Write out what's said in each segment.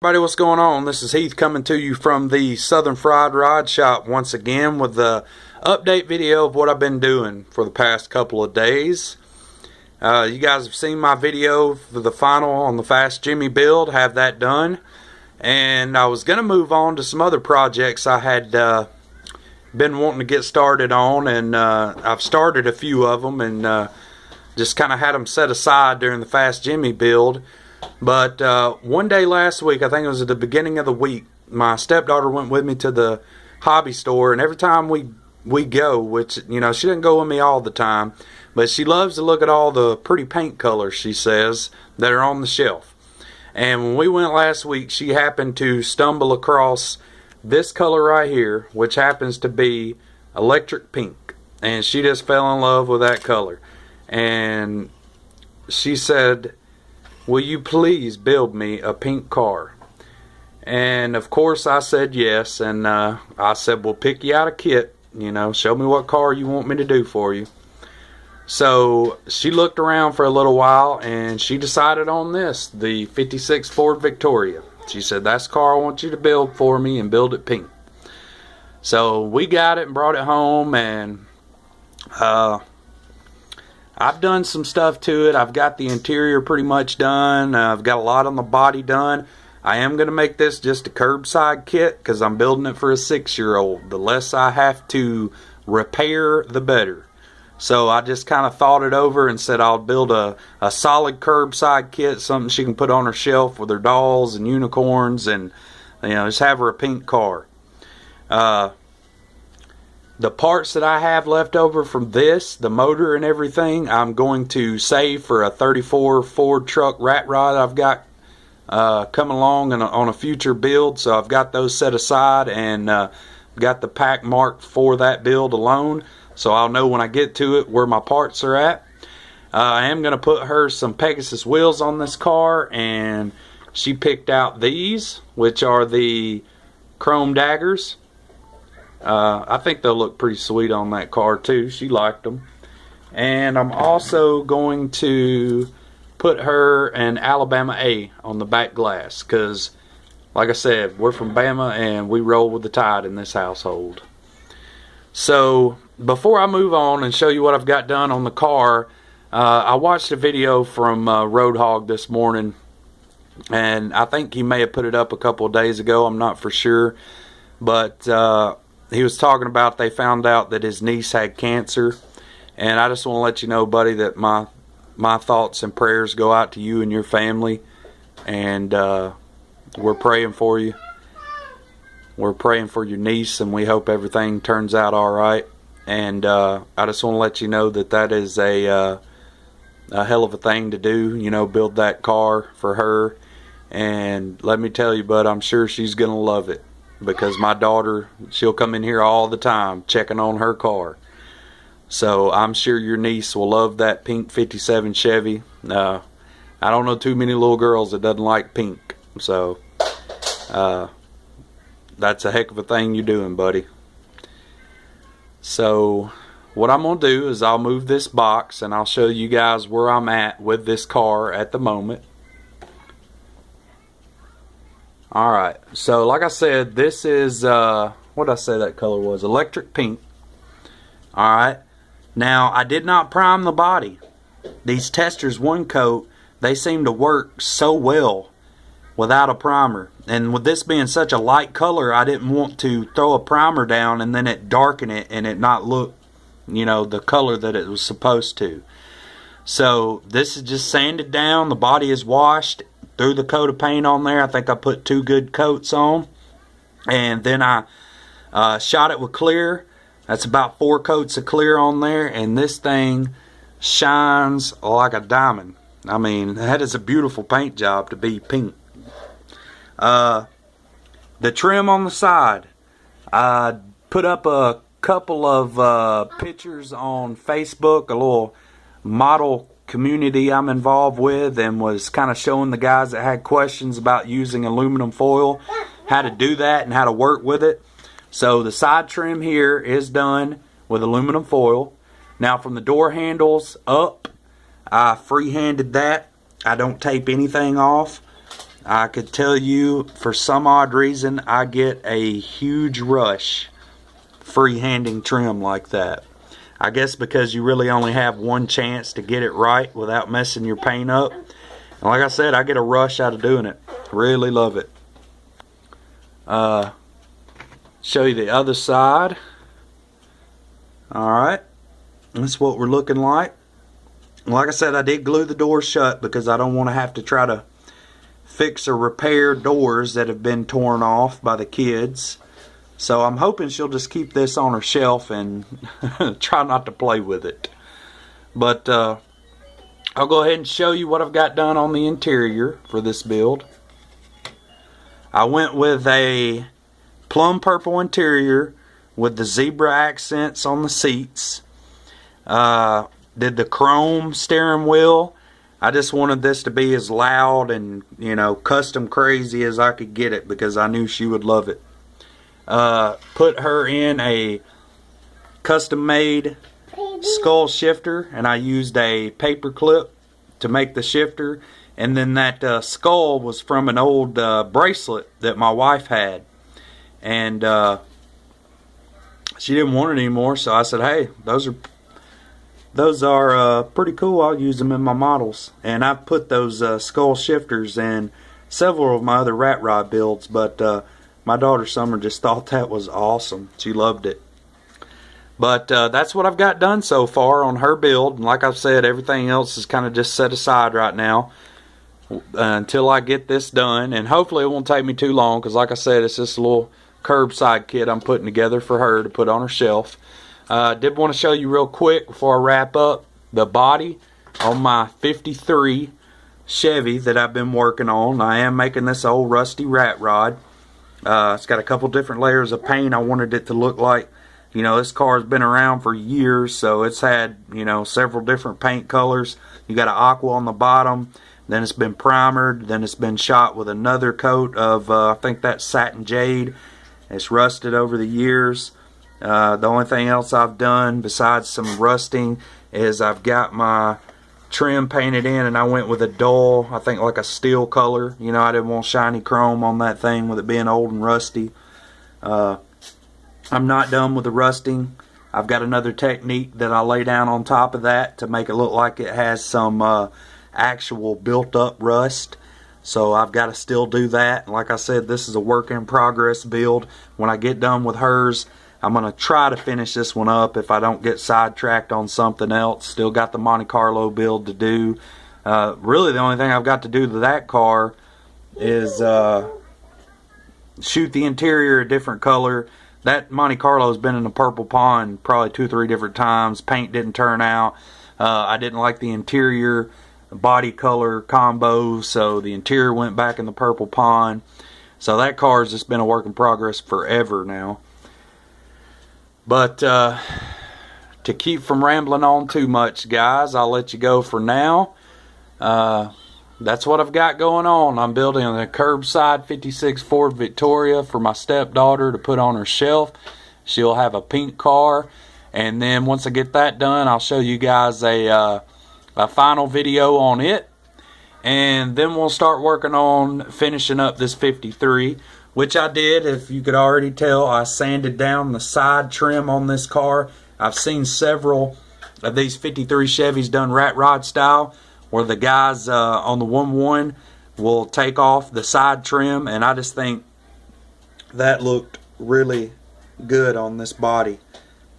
Everybody, what's going on? This is Heath coming to you from the Southern Fried Rod Shop once again with the update video of what I've been doing for the past couple of days. You guys have seen my video for the final on the Fast Jimmy build. Have that done. And I was going to move on to some other projects I had been wanting to get started on. And I've started a few of them and just kind of had them set aside during the Fast Jimmy build. But one day last week, I think it was at the beginning of the week, my stepdaughter went with me to the hobby store, and every time we go, which, you know, she doesn't go with me all the time, but she loves to look at all the pretty paint colors, she says, that are on the shelf. And when we went last week, she happened to stumble across this color right here, which happens to be electric pink, and she just fell in love with that color. And she said, "Will you please build me a pink car?" And of course I said yes, and I said, "Well, pick you out a kit, you know, show me what car you want me to do for you." So she looked around for a little while and she decided on this, the 56 Ford Victoria. She said, "That's the car I want you to build for me, and build it pink." So we got it and brought it home, and I've done some stuff to it. I've got the interior pretty much done. I've got a lot on the body done. I am going to make this just a curbside kit because I'm building it for a 6-year-old. The less I have to repair, the better. So I just kind of thought it over and said I'll build a solid curbside kit, something she can put on her shelf with her dolls and unicorns, and, you know, just have her a pink car. The parts that I have left over from this, the motor and everything, I'm going to save for a 34 Ford truck rat rod I've got coming along on a future build. So I've got those set aside and got the pack marked for that build alone. So I'll know when I get to it where my parts are at. I am going to put her some Pegasus wheels on this car, and she picked out these, which are the chrome daggers. I think they'll look pretty sweet on that car too. She liked them. And I'm also going to put her an Alabama A on the back glass because, like I said, we're from Bama and we roll with the tide in this household. So before I move on and show you what I've got done on the car, I watched a video from Roadhog this morning, and I think he may have put it up a couple of days ago. I'm not for sure, but he was talking about they found out that his niece had cancer. And I just want to let you know, buddy, that my thoughts and prayers go out to you and your family. And we're praying for you. We're praying for your niece, and we hope everything turns out all right. And I just want to let you know that that is a hell of a thing to do, you know, build that car for her. And let me tell you, bud, I'm sure she's going to love it. Because my daughter, she'll come in here all the time checking on her car. So I'm sure your niece will love that pink 57 Chevy. I don't know too many little girls that doesn't like pink. So that's a heck of a thing you're doing, buddy. So what I'm going to do is I'll move this box and I'll show you guys where I'm at with this car at the moment. Alright, so like I said, this is, what did I say that color was? Electric pink. Alright, now I did not prime the body. These Testors one coat, they seem to work so well without a primer. And with this being such a light color, I didn't want to throw a primer down and then it darken it and it not look, you know, the color that it was supposed to. So this is just sanded down, the body is washed. Threw the coat of paint on there. I think I put 2 good coats on. And then I shot it with clear. That's about 4 coats of clear on there. And this thing shines like a diamond. I mean, that is a beautiful paint job to be pink. The trim on the side. I put up a couple of pictures on Facebook. A little model community I'm involved with, and was kind of showing the guys that had questions about using aluminum foil how to do that and how to work with it. So the side trim here is done with aluminum foil. Now from the door handles up, I free-handed that. I don't tape anything off. I could tell you, for some odd reason, I get a huge rush freehanding trim like that. I guess because you really only have one chance to get it right without messing your paint up. And like I said, I get a rush out of doing it. Really love it. Show you the other side. Alright, that's what we're looking like. Like I said, I did glue the door shut because I don't want to have to try to fix or repair doors that have been torn off by the kids. So I'm hoping she'll just keep this on her shelf and try not to play with it. But I'll go ahead and show you what I've got done on the interior for this build. I went with a plum purple interior with the zebra accents on the seats. Did the chrome steering wheel. I just wanted this to be as loud and, you know, custom crazy as I could get it because I knew she would love it. Put her in a custom made skull shifter, and I used a paper clip to make the shifter. And then that skull was from an old bracelet that my wife had, and she didn't want it anymore, so I said, hey, those are pretty cool. I'll use them in my models. And I've put those skull shifters in several of my other rat rod builds, but my daughter Summer just thought that was awesome. She loved it. But that's what I've got done so far on her build. And like I've said, everything else is kind of just set aside right now until I get this done. And hopefully it won't take me too long because, like I said, it's just a little curbside kit I'm putting together for her to put on her shelf. Did want to show you real quick before I wrap up the body on my 53 Chevy that I've been working on. I am making this old rusty rat rod. It's got a couple different layers of paint. I wanted it to look like, you know, this car's been around for years, so it's had, you know, several different paint colors. You got an aqua on the bottom, then it's been primered, then it's been shot with another coat of, I think that's satin jade. It's rusted over the years. The only thing else I've done besides some rusting is I've got my trim painted in, and I went with a dull, I think like a steel color. You know, I didn't want shiny chrome on that thing with it being old and rusty. I'm not done with the rusting. I've got another technique that I lay down on top of that to make it look like it has some actual built up rust. So I've got to still do that. Like I said, this is a work in progress build. When I get done with hers, I'm going to try to finish this one up if I don't get sidetracked on something else. Still got the Monte Carlo build to do. Really the only thing I've got to do to that car is shoot the interior a different color. That Monte Carlo has been in the purple pond probably 2 or 3 different times. Paint didn't turn out. I didn't like the interior body color combo, so the interior went back in the purple pond. So that car has just been a work in progress forever now. But to keep from rambling on too much, guys, I'll let you go for now. That's what I've got going on. I'm building a curbside 56 Ford Victoria for my stepdaughter to put on her shelf. She'll have a pink car. And then once I get that done, I'll show you guys a final video on it. And then we'll start working on finishing up this 53. Which I did. If you could already tell, I sanded down the side trim on this car. I've seen several of these 53 Chevys done rat rod style, where the guys on the 1-1 will take off the side trim, and I just think that looked really good on this body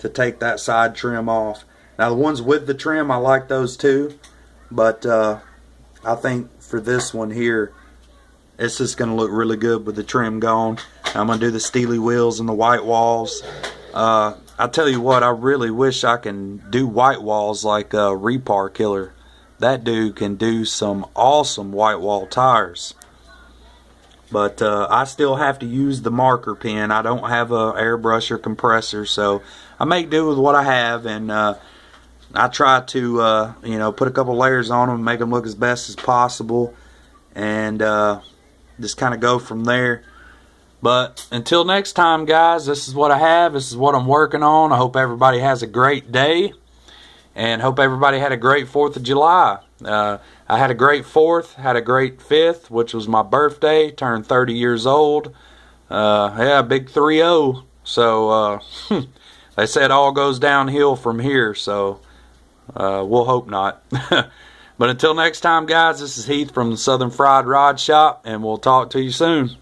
to take that side trim off. Now the ones with the trim, I like those too, but I think for this one here, it's just going to look really good with the trim gone. I'm going to do the steely wheels and the white walls. I tell you what, I really wish I can do white walls like Repar Killer. That dude can do some awesome white wall tires. But I still have to use the marker pen. I don't have a airbrush or compressor, so I make do with what I have, and I try to you know, put a couple layers on them and make them look as best as possible, and just kind of go from there. But until next time, guys, this is what I have. This is what I'm working on. I hope everybody has a great day, and hope everybody had a great 4th of July. I had a great 4th, had a great 5th, which was my birthday, turned 30 years old. Yeah, big 3-0. So they said all goes downhill from here, so we'll hope not. But until next time, guys, this is Heath from the Southern Fried Rod Shop, and we'll talk to you soon.